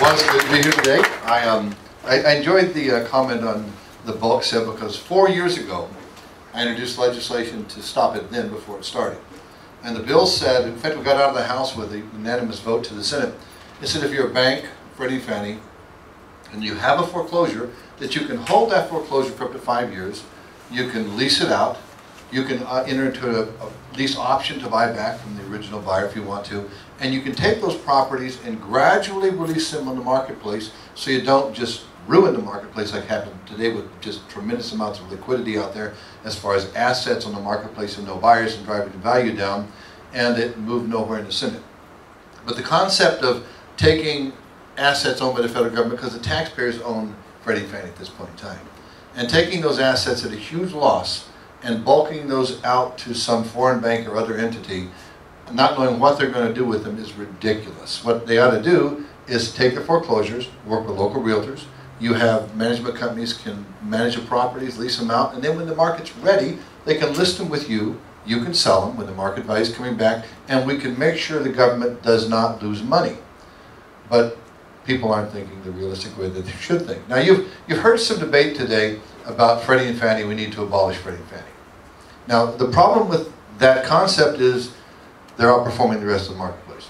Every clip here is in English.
Well, it's good to be here today. I enjoyed the comment on the bulk sale because 4 years ago I introduced legislation to stop it then before it started. And the bill said, in fact we got out of the House with a unanimous vote to the Senate, it said if you're a bank, Freddie and Fannie, and you have a foreclosure, that you can hold that foreclosure for up to 5 years, you can lease it out, you can enter into a lease option to buy back from the original buyer if you want to, and you can take those properties and gradually release them on the marketplace so you don't just ruin the marketplace like happened today with just tremendous amounts of liquidity out there as far as assets on the marketplace and no buyers and driving the value down, and it moved nowhere in the Senate. But the concept of taking assets owned by the federal government, because the taxpayers own Freddie and Fannie at this point in time, and taking those assets at a huge loss and bulking those out to some foreign bank or other entity, not knowing what they're going to do with them, is ridiculous. What they ought to do is take the foreclosures, work with local realtors. You have management companies can manage the properties, lease them out, and then when the market's ready, they can list them with you. You can sell them when the market value is coming back, and we can make sure the government does not lose money. But people aren't thinking the realistic way that they should think. Now you've heard some debate today about Freddie and Fannie. We need to abolish Freddie and Fannie. Now the problem with that concept is they're outperforming the rest of the marketplace.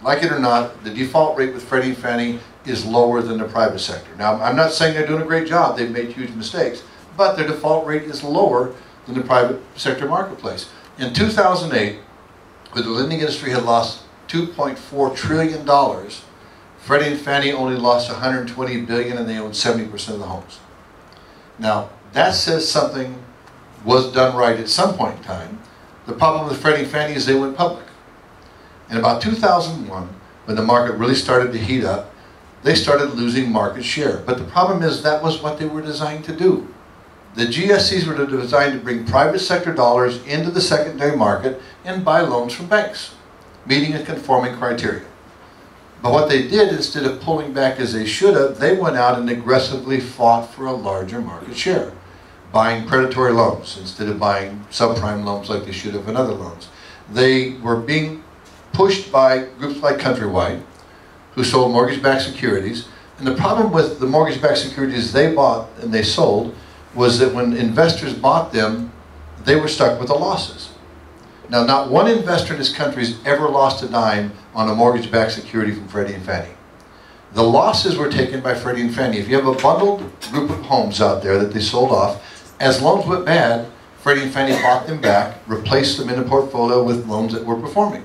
Like it or not, the default rate with Freddie and Fannie is lower than the private sector. Now I'm not saying they're doing a great job. They've made huge mistakes, but their default rate is lower than the private sector marketplace. In 2008, when the lending industry had lost $2.4 trillion, Freddie and Fannie only lost $120 billion, and they owned 70% of the homes. Now, that says something was done right at some point in time. The problem with Freddie and Fannie is they went public. In about 2001, when the market really started to heat up, they started losing market share. But the problem is that was what they were designed to do. The GSEs were designed to bring private sector dollars into the secondary market and buy loans from banks, meeting a conforming criteria. But what they did, instead of pulling back as they should have, they went out and aggressively fought for a larger market share, buying predatory loans instead of buying subprime loans like they should have in other loans. They were being pushed by groups like Countrywide, who sold mortgage-backed securities. And the problem with the mortgage-backed securities they bought and they sold was that when investors bought them, they were stuck with the losses. Now, not one investor in this country has ever lost a dime on a mortgage-backed security from Freddie and Fannie. The losses were taken by Freddie and Fannie. If you have a bundled group of homes out there that they sold off, as loans went bad, Freddie and Fannie bought them back, replaced them in a portfolio with loans that were performing.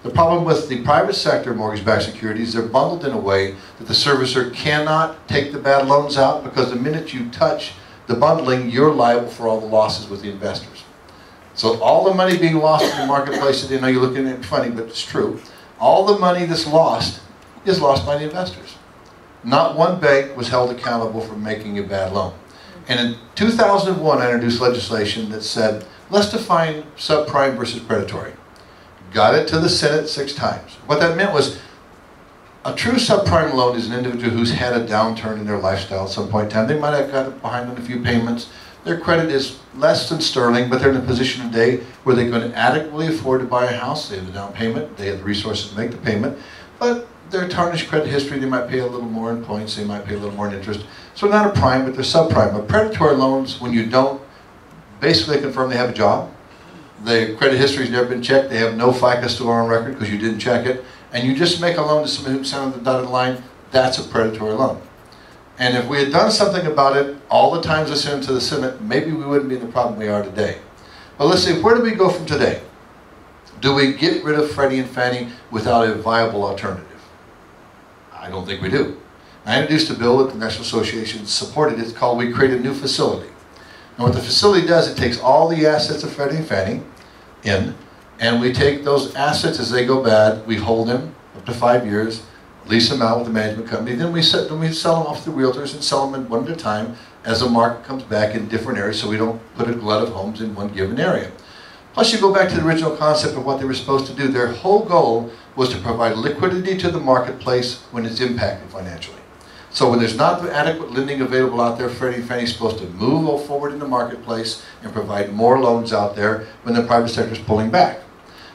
The problem with the private sector mortgage-backed securities, they're bundled in a way that the servicer cannot take the bad loans out, because the minute you touch the bundling, you're liable for all the losses with the investors. So all the money being lost in the marketplace today, I know you're looking at it funny, but it's true. All the money that's lost is lost by the investors. Not one bank was held accountable for making a bad loan. And in 2001, I introduced legislation that said, let's define subprime versus predatory. Got it to the Senate 6 times. What that meant was, a true subprime loan is an individual who's had a downturn in their lifestyle at some point in time. They might have got behind on a few payments. Their credit is less than sterling, but they're in a position today where they're going to adequately afford to buy a house. They have the down payment. They have the resources to make the payment. But their tarnished credit history, they might pay a little more in points. They might pay a little more in interest. So they're not a prime, but they're subprime. But predatory loans, when you don't basically confirm they have a job, their credit history's never been checked, they have no FICO score on record because you didn't check it, and you just make a loan to someone who's on the dotted line, that's a predatory loan. And if we had done something about it all the times I sent it to the Senate, maybe we wouldn't be in the problem we are today. But let's see, where do we go from today? Do we get rid of Freddie and Fannie without a viable alternative? I don't think we do. I introduced a bill that the National Association supported. It's called We Create a New Facility. And what the facility does, it takes all the assets of Freddie and Fannie in, and we take those assets as they go bad, we hold them up to 5 years, lease them out with the management company, then we sell them off to realtors and sell them one at a time as the market comes back in different areas, so we don't put a glut of homes in one given area. Plus you go back to the original concept of what they were supposed to do. Their whole goal was to provide liquidity to the marketplace when it's impacted financially. So when there's not adequate lending available out there, Freddie and Fannie is supposed to move forward in the marketplace and provide more loans out there when the private sector is pulling back.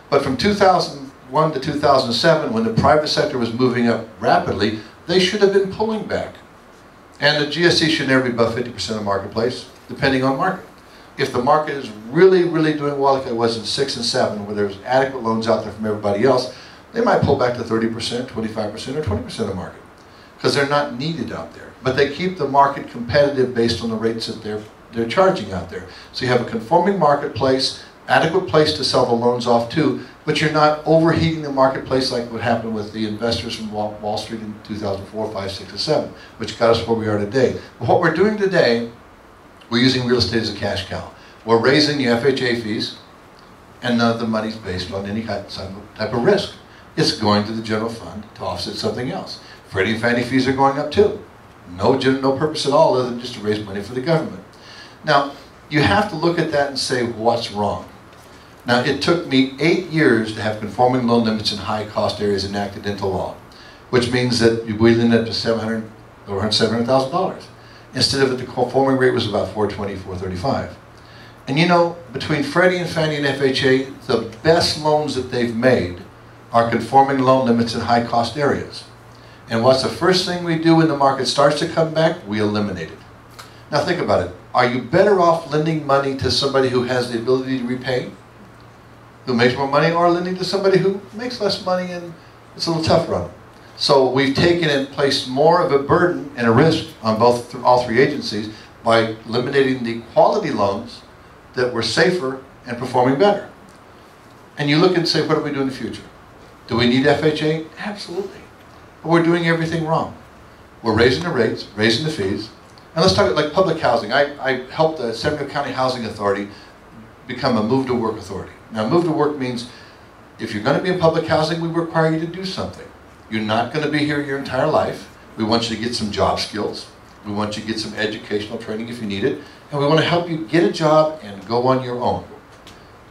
But from 2001 2001 to 2007, when the private sector was moving up rapidly, they should have been pulling back. And the GSE should never be above 50% of the marketplace, depending on market. If the market is really, really doing well, like it was in 6 and 7, where there's adequate loans out there from everybody else, they might pull back to 30%, 25%, or 20% of the market, because they're not needed out there. But they keep the market competitive based on the rates that they're charging out there. So you have a conforming marketplace, adequate place to sell the loans off to, but you're not overheating the marketplace like what happened with the investors from Wall Street in 2004, 5, 6, and 7, which got us where we are today. But what we're doing today, we're using real estate as a cash cow. We're raising the FHA fees, and none of the money's based on any type of risk. It's going to the general fund to offset something else. Freddie and Fannie fees are going up too. No purpose at all other than just to raise money for the government. Now, you have to look at that and say, what's wrong? Now, it took me 8 years to have conforming loan limits in high-cost areas enacted into law, which means that we ended up to $700,000 or $700,000. Instead of the conforming rate was about $420,000, $435,000. And you know, between Freddie and Fannie and FHA, the best loans that they've made are conforming loan limits in high-cost areas. And what's the first thing we do when the market starts to come back? We eliminate it. Now think about it. Are you better off lending money to somebody who has the ability to repay, who makes more money, or lending to somebody who makes less money and it's a little tougher on them? So we've taken and placed more of a burden and a risk on all three agencies by eliminating the quality loans that were safer and performing better. And you look and say, what do we do in the future? Do we need FHA? Absolutely. But we're doing everything wrong. We're raising the rates, raising the fees. And let's talk about like public housing. I helped the San Bernardino County Housing Authority become a move-to-work authority. Now, move-to-work means if you're going to be in public housing, we require you to do something. You're not going to be here your entire life. We want you to get some job skills. We want you to get some educational training if you need it. And we want to help you get a job and go on your own.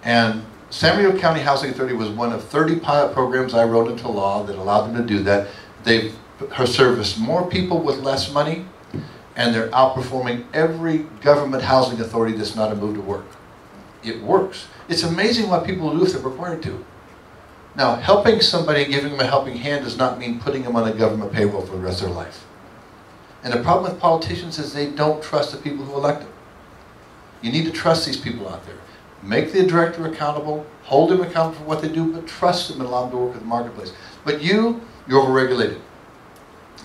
And San Bernardino County Housing Authority was one of 30 pilot programs I wrote into law that allowed them to do that. They've serviced more people with less money, and they're outperforming every government housing authority that's not a move to work. It works. It's amazing what people do if they're required to. Now, helping somebody, giving them a helping hand does not mean putting them on a government payroll for the rest of their life. And the problem with politicians is they don't trust the people who elect them. You need to trust these people out there. Make the director accountable, hold him accountable for what they do, but trust them and allow them to work in the marketplace. But you're overregulated.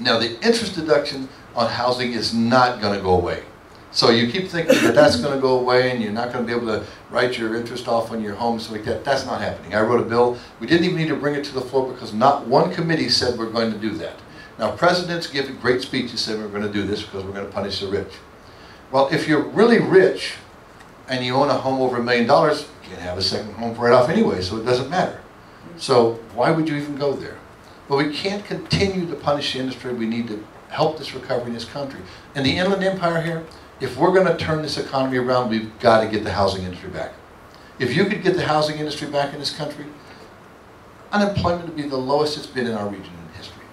Now, the interest deduction on housing is not going to go away. So you keep thinking that that's going to go away and you're not going to be able to write your interest off on your home, so like that. That's not happening. I wrote a bill. We didn't even need to bring it to the floor because not one committee said we're going to do that. Now, presidents give great speeches saying we're going to do this because we're going to punish the rich. Well, if you're really rich and you own a home over $1 million, you can have a second home right off anyway, so it doesn't matter. So why would you even go there? But we can't continue to punish the industry. We need to help this recovery in this country. In the Inland Empire here, if we're going to turn this economy around, we've got to get the housing industry back. If you could get the housing industry back in this country, unemployment would be the lowest it's been in our region in history,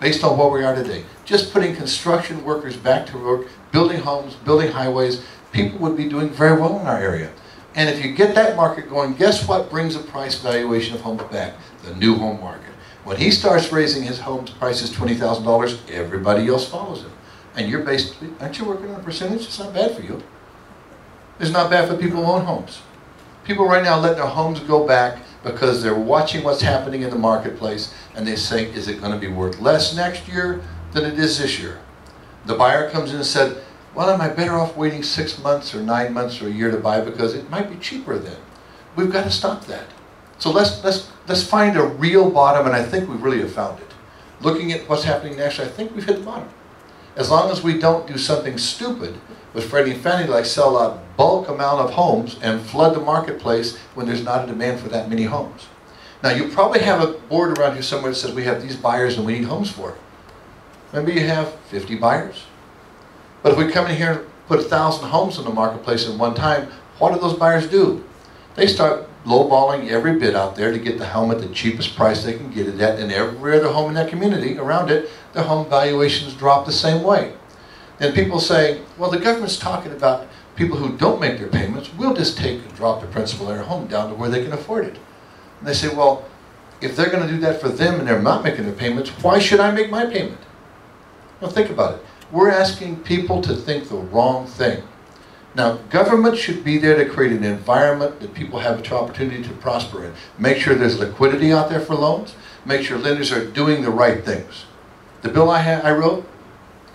based on where we are today. Just putting construction workers back to work, building homes, building highways, people would be doing very well in our area. And if you get that market going, guess what brings the price valuation of homes back? The new home market. When he starts raising his home prices $20,000, everybody else follows him. And you're basically, aren't you working on a percentage? It's not bad for you. It's not bad for people who own homes. People right now letting their homes go back because they're watching what's happening in the marketplace and they say, is it going to be worth less next year than it is this year? The buyer comes in and said, well, am I better off waiting 6 months or 9 months or a year to buy because it might be cheaper then? We've got to stop that. So let's find a real bottom, and I think we really have found it. Looking at what's happening nationally, I think we've hit the bottom. As long as we don't do something stupid with Freddie and Fannie, like sell a bulk amount of homes and flood the marketplace when there's not a demand for that many homes. Now, you probably have a board around here somewhere that says we have these buyers and we need homes for it. Maybe you have 50 buyers. But if we come in here and put 1,000 homes in the marketplace at one time, what do those buyers do? They start lowballing every bid out there to get the home at the cheapest price they can get it at, and every other home in that community around it, their home valuations drop the same way. And people say, well, the government's talking about people who don't make their payments, we'll just take and drop the principal of their home down to where they can afford it. And they say, well, if they're going to do that for them and they're not making their payments, why should I make my payment? Now think about it. We're asking people to think the wrong thing. Now, government should be there to create an environment that people have an opportunity to prosper in. Make sure there's liquidity out there for loans. Make sure lenders are doing the right things. The bill I wrote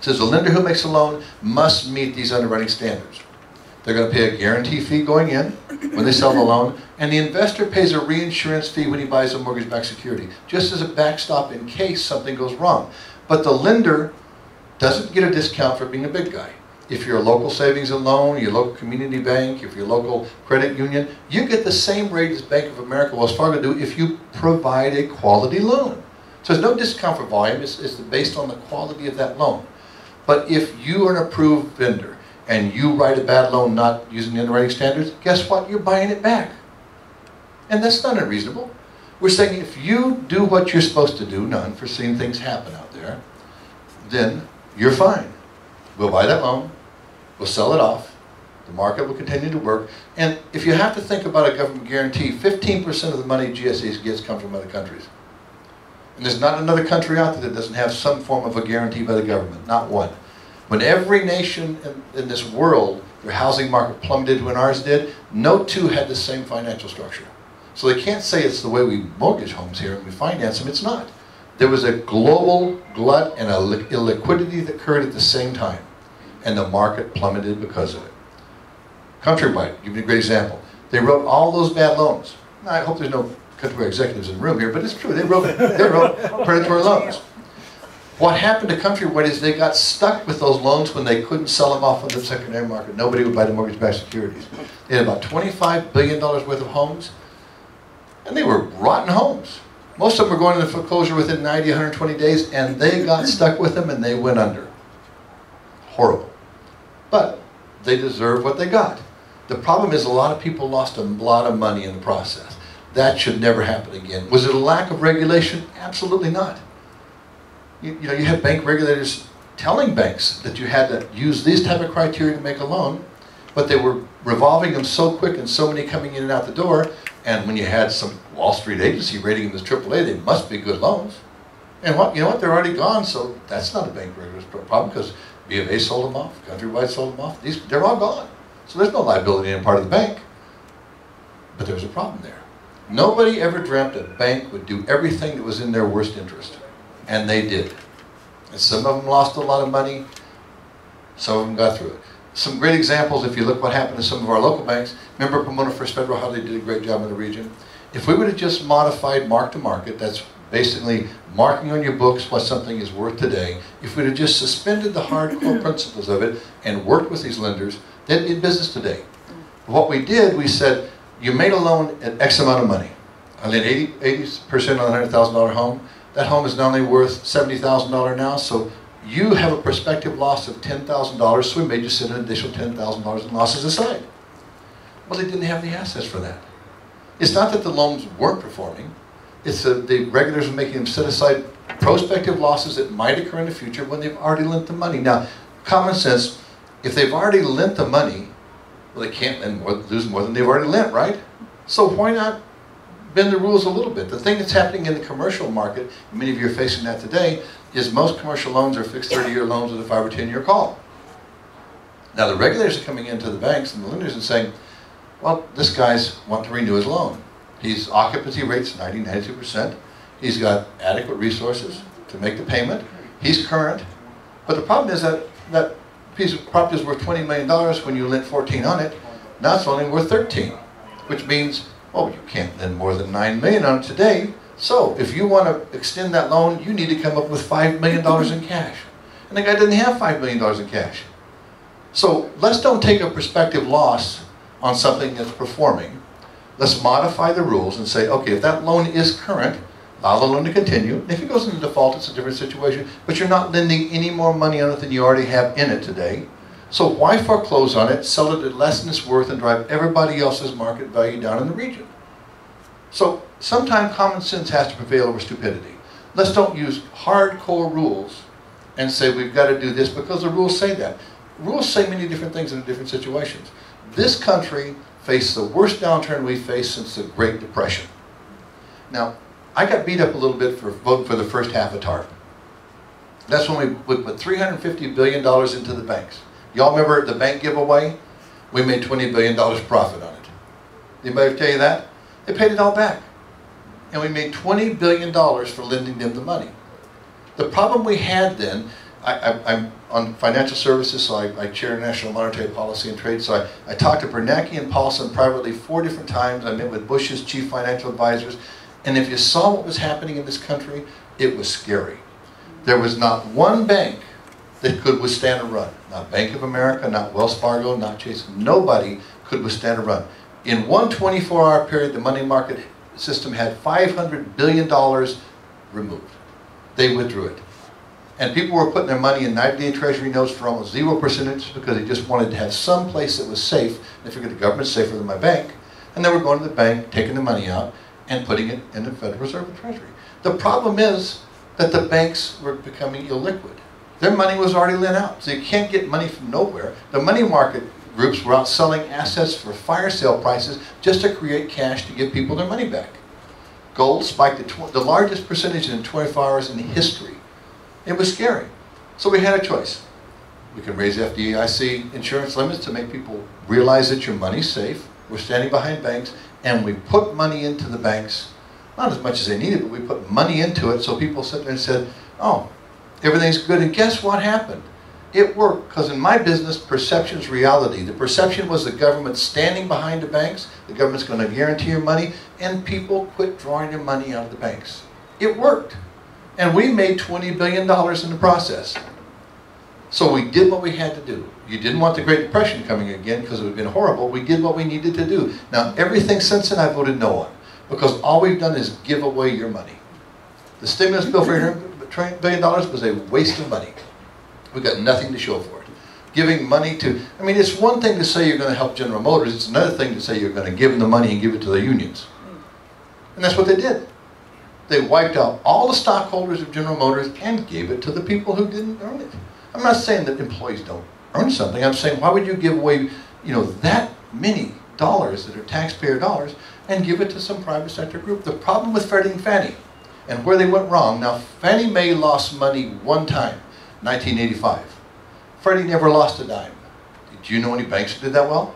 says a lender who makes a loan must meet these underwriting standards. They're going to pay a guarantee fee going in when they sell the loan, and the investor pays a reinsurance fee when he buys a mortgage-backed security, just as a backstop in case something goes wrong. But the lender doesn't get a discount for being a big guy. If you're a local savings and loan, your local community bank, if you're a local credit union, you get the same rate as Bank of America, Wells Fargo do if you provide a quality loan. So there's no discount for volume, it's based on the quality of that loan. But if you are an approved vendor and you write a bad loan not using the underwriting standards, guess what? You're buying it back. And that's not unreasonable. We're saying if you do what you're supposed to do, not unforeseen things happen out there, then you're fine. We'll buy that loan. We'll sell it off. The market will continue to work. And if you have to think about a government guarantee, 15% of the money GSEs gets come from other countries. And there's not another country out there that doesn't have some form of a guarantee by the government. Not one. When every nation in this world, their housing market plummeted when ours did, no two had the same financial structure. So they can't say it's the way we mortgage homes here and we finance them. It's not. There was a global glut and illiquidity that occurred at the same time. And the market plummeted because of it. Countrywide, give you a great example. They wrote all those bad loans. Now, I hope there's no Countrywide executives in the room here, but it's true. They wrote predatory loans. What happened to Countrywide is they got stuck with those loans when they couldn't sell them off on the secondary market. Nobody would buy the mortgage-backed securities. They had about $25 billion worth of homes, and they were rotten homes. Most of them were going into foreclosure within 90, 120 days, and they got stuck with them and they went under. Horrible. But they deserve what they got. The problem is a lot of people lost a lot of money in the process. That should never happen again. Was it a lack of regulation? Absolutely not. You know, you had bank regulators telling banks that you had to use these type of criteria to make a loan, but they were revolving them so quick and so many coming in and out the door, and when you had some Wall Street agency rating them as AAA, they must be good loans. And you know what, they're already gone, so that's not a bank regulator's problem, because B of A sold them off, Countrywide sold them off, they're all gone. So there's no liability in part of the bank. But there's a problem there. Nobody ever dreamt a bank would do everything that was in their worst interest. And they did. And some of them lost a lot of money, some of them got through it. Some great examples, if you look what happened to some of our local banks. Remember Pomona First Federal, how they did a great job in the region? If we would have just modified mark to market, that's basically marking on your books what something is worth today, if we'd have just suspended the hardcore principles of it and worked with these lenders, they'd be in business today. But what we did, we said, you made a loan at X amount of money. I lent 80% on a $100,000 home. That home is not only worth $70,000 now, so you have a prospective loss of $10,000, so we made you set an additional $10,000 in losses aside. Well, they didn't have the assets for that. It's not that the loans weren't performing. It's that the regulators are making them set aside prospective losses that might occur in the future when they've already lent the money. Now, common sense, if they've already lent the money, well, they can't lose more than they've already lent, right? So why not bend the rules a little bit? The thing that's happening in the commercial market, many of you are facing that today, is most commercial loans are fixed 30-year loans with a 5 or 10-year call. Now, the regulators are coming into the banks and the lenders and saying, well, this guy's want to renew his loan. His occupancy rate's 90, 92%. He's got adequate resources to make the payment. He's current. But the problem is that that piece of property is worth $20 million when you lent 14 on it. Now it's only worth 13, which means, oh, you can't lend more than $9 million on it today. So if you want to extend that loan, you need to come up with $5 million in cash. And the guy doesn't have $5 million in cash. So let's don't take a prospective loss on something that's performing. Let's modify the rules and say, okay, if that loan is current, allow the loan to continue. And if it goes into default, it's a different situation, but you're not lending any more money on it than you already have in it today. So why foreclose on it, sell it at less than it's worth, and drive everybody else's market value down in the region? So sometimes common sense has to prevail over stupidity. Let's don't use hardcore rules and say we've got to do this because the rules say that. Rules say many different things in different situations. This country faced the worst downturn we've faced since the Great Depression. Now, I got beat up a little bit for voting for the first half of TARP. That's when we put $350 billion into the banks. Y'all remember the bank giveaway? We made $20 billion profit on it. Anybody tell you that? They paid it all back. And we made $20 billion for lending them the money. The problem we had then, I'm on financial services, so I chair national monetary policy and trade, so I talked to Bernanke and Paulson privately 4 different times. I met with Bush's chief financial advisors. And if you saw what was happening in this country, it was scary. There was not one bank that could withstand a run. Not Bank of America, not Wells Fargo, not Chase. Nobody could withstand a run. In one 24-hour period, the money market system had $500 billion removed. They withdrew it. And people were putting their money in 90-day Treasury notes for almost 0% because they just wanted to have some place that was safe. They figured the government's safer than my bank. And they were going to the bank, taking the money out, and putting it in the Federal Reserve and Treasury. The problem is that the banks were becoming illiquid. Their money was already lent out, so you can't get money from nowhere. The money market groups were out selling assets for fire sale prices just to create cash to give people their money back. Gold spiked to the largest percentage in 24 hours in history. It was scary. So we had a choice. We can raise FDIC insurance limits to make people realize that your money's safe. We're standing behind banks, and we put money into the banks, not as much as they needed, but we put money into it so people sat there and said, oh, everything's good. And guess what happened? It worked, because in my business, perception's reality. The perception was the government standing behind the banks, the government's going to guarantee your money, and people quit drawing their money out of the banks. It worked. And we made $20 billion in the process. So we did what we had to do. You didn't want the Great Depression coming again because it would have been horrible. We did what we needed to do. Now, everything since then I voted no on, because all we've done is give away your money. The stimulus bill for $800 billion was a waste of money. We got nothing to show for it. Giving money to, I mean, it's one thing to say you're going to help General Motors. It's another thing to say you're going to give them the money and give it to the unions. And that's what they did. They wiped out all the stockholders of General Motors and gave it to the people who didn't earn it. I'm not saying that employees don't earn something. I'm saying, why would you give away, that many dollars that are taxpayer dollars and give it to some private sector group? The problem with Freddie and Fannie and where they went wrong. Now, Fannie Mae lost money one time, 1985. Freddie never lost a dime. Did you know any banks that did that well?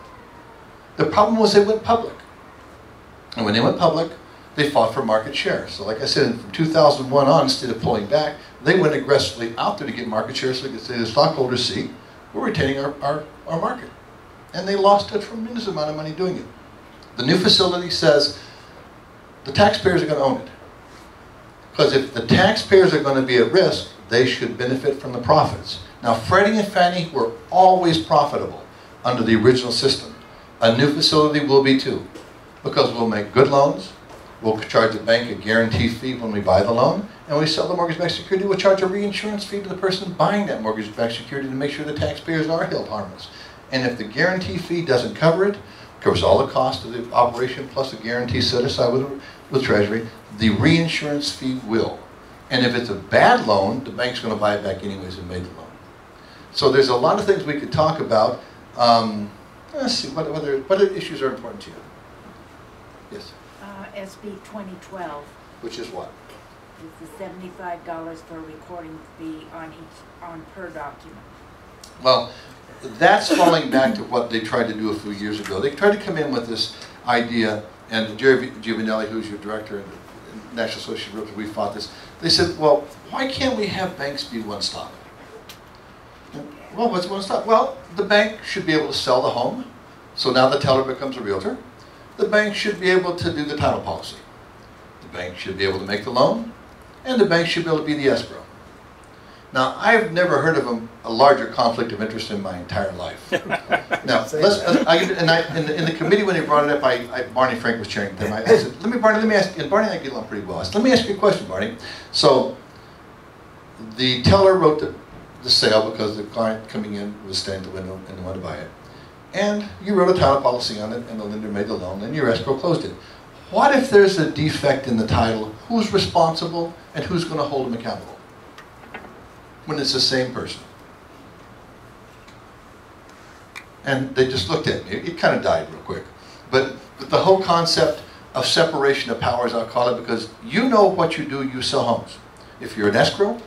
The problem was they went public. And when they went public, they fought for market share. So like I said, from 2001 on, instead of pulling back, they went aggressively out there to get market share so they could say to the stockholders, see, we're retaining our market. And they lost a tremendous amount of money doing it. The new facility says the taxpayers are going to own it. Because if the taxpayers are going to be at risk, they should benefit from the profits. Now, Freddie and Fannie were always profitable under the original system. A new facility will be too, because we'll make good loans. We'll charge the bank a guarantee fee when we buy the loan, and when we sell the mortgage-backed security, we'll charge a reinsurance fee to the person buying that mortgage-backed security to make sure the taxpayers are held harmless. And if the guarantee fee doesn't cover it, covers all the cost of the operation plus a guarantee set aside with Treasury, the reinsurance fee will. And if it's a bad loan, the bank's going to buy it back anyways and made the loan. So there's a lot of things we could talk about. Let's see, what other issues are important to you? Yes? SB 2012. Which is what? Is the $75 for recording fee on per document. Well, that's falling back to what they tried to do a few years ago. They tried to come in with this idea, and Jerry Giovanelli, who's your director in the National Association of Realtors, we fought this. They said, well, why can't we have banks be one-stop? Well, what's one-stop? Well, the bank should be able to sell the home, so now the teller becomes a realtor. The bank should be able to do the title policy. The bank should be able to make the loan, and the bank should be able to be the escrow. Now, I've never heard of a larger conflict of interest in my entire life. Now, in the committee when they brought it up, Barney Frank was chairing them. I said, Barney, let me ask you, and Barney and I get along pretty well. I said, let me ask you a question, Barney. So, the teller wrote the sale because the client coming in was standing at the window and wanted to buy it. And you wrote a title policy on it, and the lender made the loan, and your escrow closed it. What if there's a defect in the title? Who's responsible, and who's going to hold them accountable? When it's the same person. And they just looked at me. It kind of died real quick. But the whole concept of separation of powers, I'll call it, because you know what you do, you sell homes. If you're an escrow,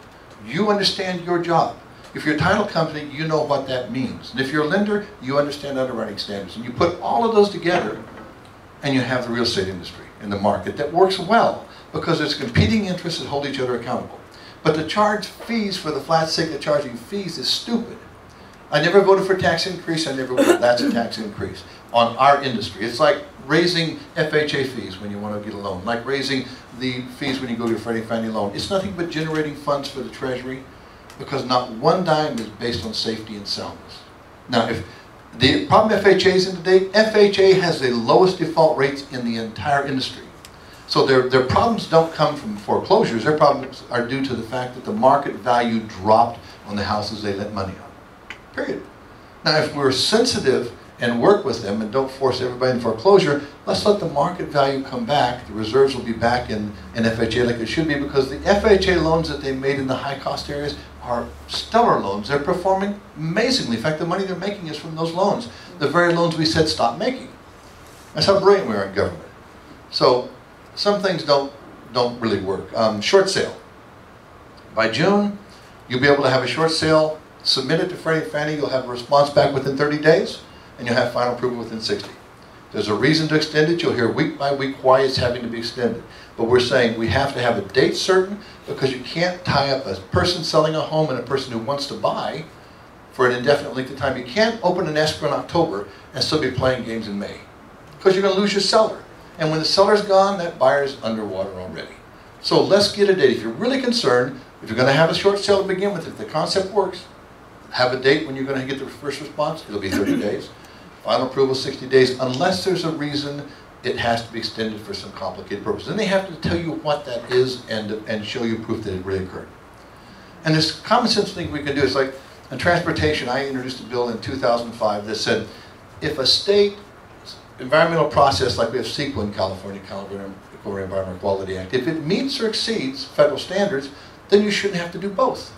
you understand your job. If you're a title company, you know what that means. And if you're a lender, you understand underwriting standards. And you put all of those together, and you have the real estate industry in the market that works well, because there's competing interests that hold each other accountable. But to charge fees for the flat sake of charging fees is stupid. I never voted for a tax increase, I never will. That's a tax increase on our industry. It's like raising FHA fees when you want to get a loan, like raising the fees when you go to a Freddie and Fannie loan. It's nothing but generating funds for the Treasury, because not one dime is based on safety and soundness. Now, if the problem FHA is in today, FHA has the lowest default rates in the entire industry. So their problems don't come from foreclosures, their problems are due to the fact that the market value dropped on the houses they lent money on, period. Now, if we're sensitive and work with them and don't force everybody in foreclosure, let's let the market value come back. The reserves will be back in FHA like it should be, because the FHA loans that they made in the high cost areas are stellar loans. They're performing amazingly. In fact, the money they're making is from those loans, the very loans we said stop making. That's how brilliant we are in government. So some things don't really work. Short sale. By June, you'll be able to have a short sale, submit it to Freddie and Fannie, you'll have a response back within 30 days, and you'll have final approval within 60. There's a reason to extend it. You'll hear week by week why it's having to be extended. But we're saying we have to have a date certain, because you can't tie up a person selling a home and a person who wants to buy for an indefinite length of time. You can't open an escrow in October and still be playing games in May, because you're going to lose your seller. And when the seller's gone, that buyer's underwater already. So let's get a date. If you're really concerned, if you're going to have a short sale to begin with, if the concept works, have a date when you're going to get the first response. It'll be 30 days. Final approval 60 days, unless there's a reason it has to be extended for some complicated purpose. Then they have to tell you what that is and show you proof that it really occurred. And this common sense thing we can do is like in transportation. I introduced a bill in 2005 that said if a state environmental process like we have CEQA in California, California Environmental Quality Act, if it meets or exceeds federal standards, then you shouldn't have to do both.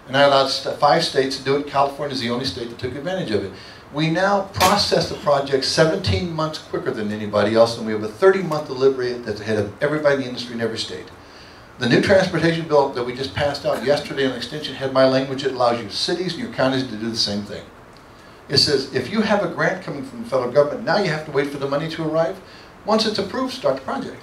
And I allowed 5 states to do it. California is the only state that took advantage of it. We now process the project 17 months quicker than anybody else, and we have a 30-month delivery that's ahead of everybody in the industry in every state. The new transportation bill that we just passed out yesterday on extension had my language that allows your cities and your counties to do the same thing. It says if you have a grant coming from the federal government, now you have to wait for the money to arrive. Once it's approved, start the project.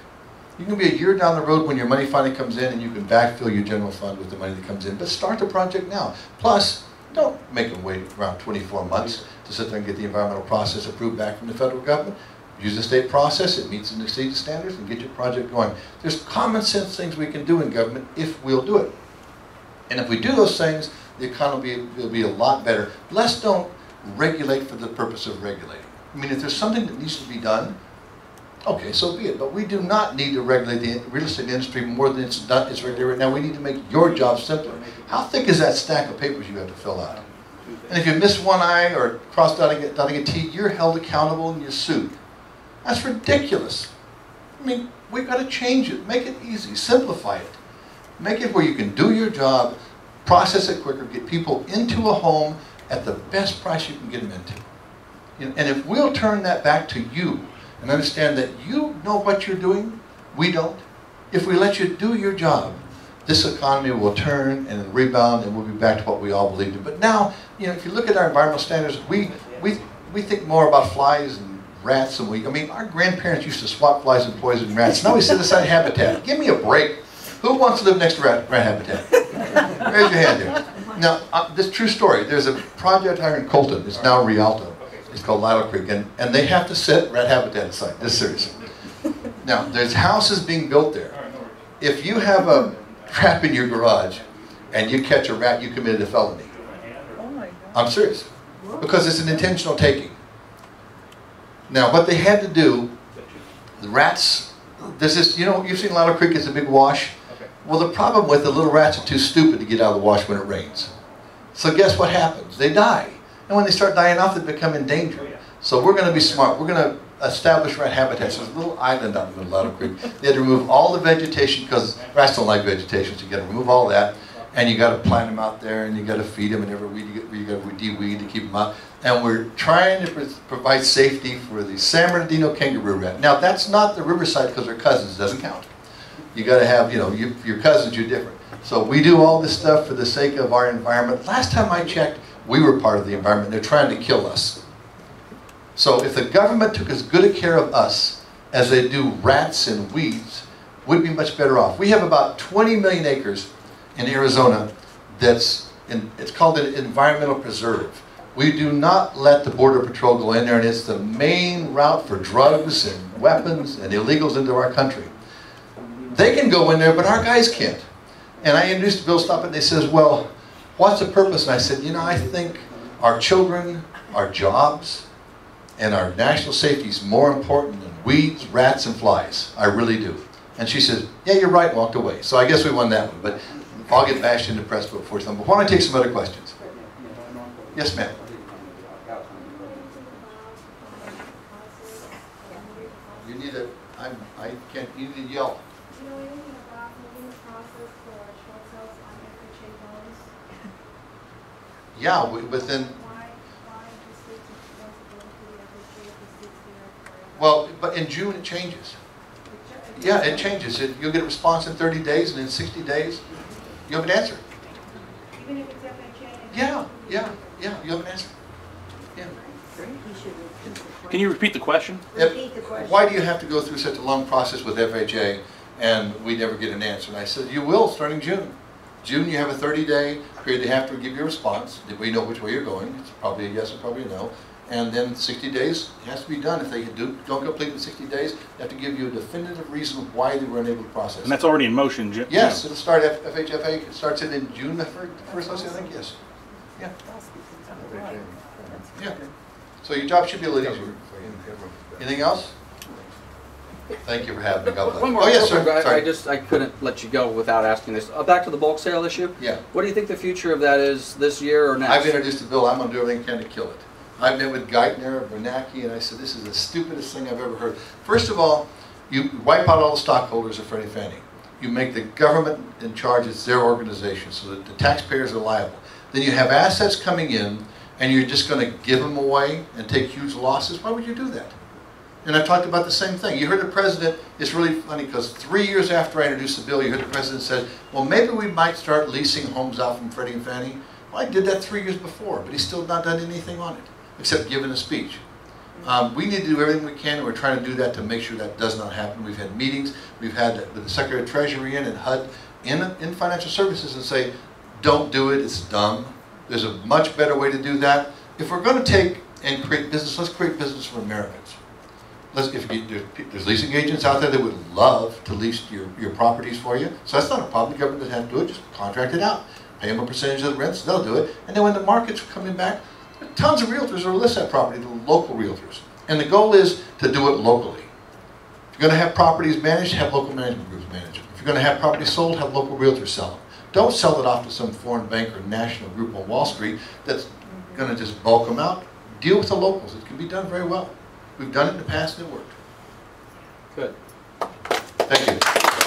You can be a year down the road when your money finally comes in and you can backfill your general fund with the money that comes in. But start the project now. Plus, don't make them wait around 24 months to sit there and get the environmental process approved back from the federal government. Use the state process, it meets and exceeds standards, and get your project going. There's common sense things we can do in government if we'll do it. And if we do those things, the economy will be a lot better. Let's don't regulate for the purpose of regulating. I mean, if there's something that needs to be done, okay, so be it. But we do not need to regulate the real estate industry more than it's regulated right now. We need to make your job simpler. How thick is that stack of papers you have to fill out? And if you miss one I or cross dotting a T, you're held accountable and you're sued. That's ridiculous. I mean, we've got to change it. Make it easy. Simplify it. Make it where you can do your job, process it quicker, get people into a home at the best price you can get them into. And if we'll turn that back to you and understand that you know what you're doing, we don't. If we let you do your job, this economy will turn and rebound and we'll be back to what we all believed in. But now, you know, if you look at our environmental standards, we think more about flies and rats than I mean, our grandparents used to swat flies and poison rats. Now we set aside habitat. Give me a break. Who wants to live next to rat habitat? Raise your hand here. Now, this true story. There's a project here in Colton. It's now Rialto. It's called Lila Creek, and they have to set rat habitat aside. This seriously. Now, there's houses being built there. If you have a trap in your garage and you catch a rat, you committed a felony. Oh my God. I'm serious. Because it's an intentional taking. Now, what they had to do, the rats, there's this, you know, you've seen Lila Creek, it's a big wash. Well, the problem with the little rats are too stupid to get out of the wash when it rains. So guess what happens? They die. And when they start dying off, they become endangered. So we're going to be smart. We're going to establish rat habitats. There's a little island out in the middle of Lila Creek. They had to remove all the vegetation because rats don't like vegetation, so you got to remove all that. And you got to plant them out there, and you got to feed them, and every weed you got to de-weed to keep them out. and we're trying to provide safety for the San Bernardino kangaroo rat. Now, that's not the Riverside because they're cousins. It doesn't count. You got to have, you know, your cousins, you're different. So we do all this stuff for the sake of our environment. Last time I checked, we were part of the environment. They're trying to kill us. So if the government took as good a care of us as they do rats and weeds, we'd be much better off. We have about 20 million acres in Arizona it's called an environmental preserve. We do not let the Border Patrol go in there, and it's the main route for drugs and weapons and illegals into our country. They can go in there, but our guys can't. And I introduced Bill Stoppett, and they says, well, what's the purpose? And I said, you know, I think our children, our jobs, and our national safety is more important than weeds, rats, and flies. I really do. And she said, yeah, you're right, and walked away. So I guess we won that one. But I'll get bashed in the press before some. But why don't I take some other questions? Yes, ma'am. You need a, I can't, you need to yell. Do you know anything about moving the process for short sales on FHA loans? Yeah, within, Why just stick to the FHA if it sits there forever? well, but in June it changes. Yeah, it changes. You'll get a response in 30 days, and in 60 days, you'll have an answer. Even if it's FHA? Yeah, you'll have an answer. Yeah. Can you repeat the question? Repeat the question. Why do you have to go through such a long process with FHA and we never get an answer? And I said, you will starting June. June, you have a 30-day period. They have to give you a response. We know which way you're going. It's probably a yes or probably a no. And then 60 days, it has to be done. If they don't complete it in 60 days, they have to give you a definitive reason why they were unable to process it. And that's already in motion, Jim? Yes, it'll start at FHFA. It starts in June the first, I think, yes. Yeah. Yeah. So your job should be a little easier. Anything else? Thank you for having me. God bless. One more. Oh, yes, sir. I couldn't let you go without asking this. Back to the bulk sale issue. Yeah. What do you think the future of that is this year or next? I've introduced a bill. I'm going to do everything I can to kill it. I've met with Geithner, Bernanke, and I said, this is the stupidest thing I've ever heard. First of all, you wipe out all the stockholders of Freddie and Fannie. You make the government in charge. It's their organization, so that the taxpayers are liable. Then you have assets coming in, and you're just going to give them away and take huge losses. Why would you do that? And I talked about the same thing. You heard the president, it's really funny because 3 years after I introduced the bill, you heard the president say, well, maybe we might start leasing homes out from Freddie and Fannie. Well, I did that 3 years before, but he's still not done anything on it, except giving a speech. We need to do everything we can, and we're trying to do that to make sure that does not happen. We've had meetings, we've had the Secretary of Treasury in and HUD in financial services and say, don't do it, it's dumb. There's a much better way to do that. If we're going to take and create business, let's create business for Americans. There's leasing agents out there that would love to lease your properties for you. So that's not a problem. The government doesn't have to do it. Just contract it out. Pay them a percentage of the rents. They'll do it. And then when the market's coming back, tons of realtors will list that property to local realtors. And the goal is to do it locally. If you're going to have properties managed, have local management groups manage them. If you're going to have properties sold, have local realtors sell them. Don't sell it off to some foreign bank or national group on Wall Street that's going to just bulk them out. Deal with the locals. It can be done very well. We've done it in the past and it worked. Good. Thank you.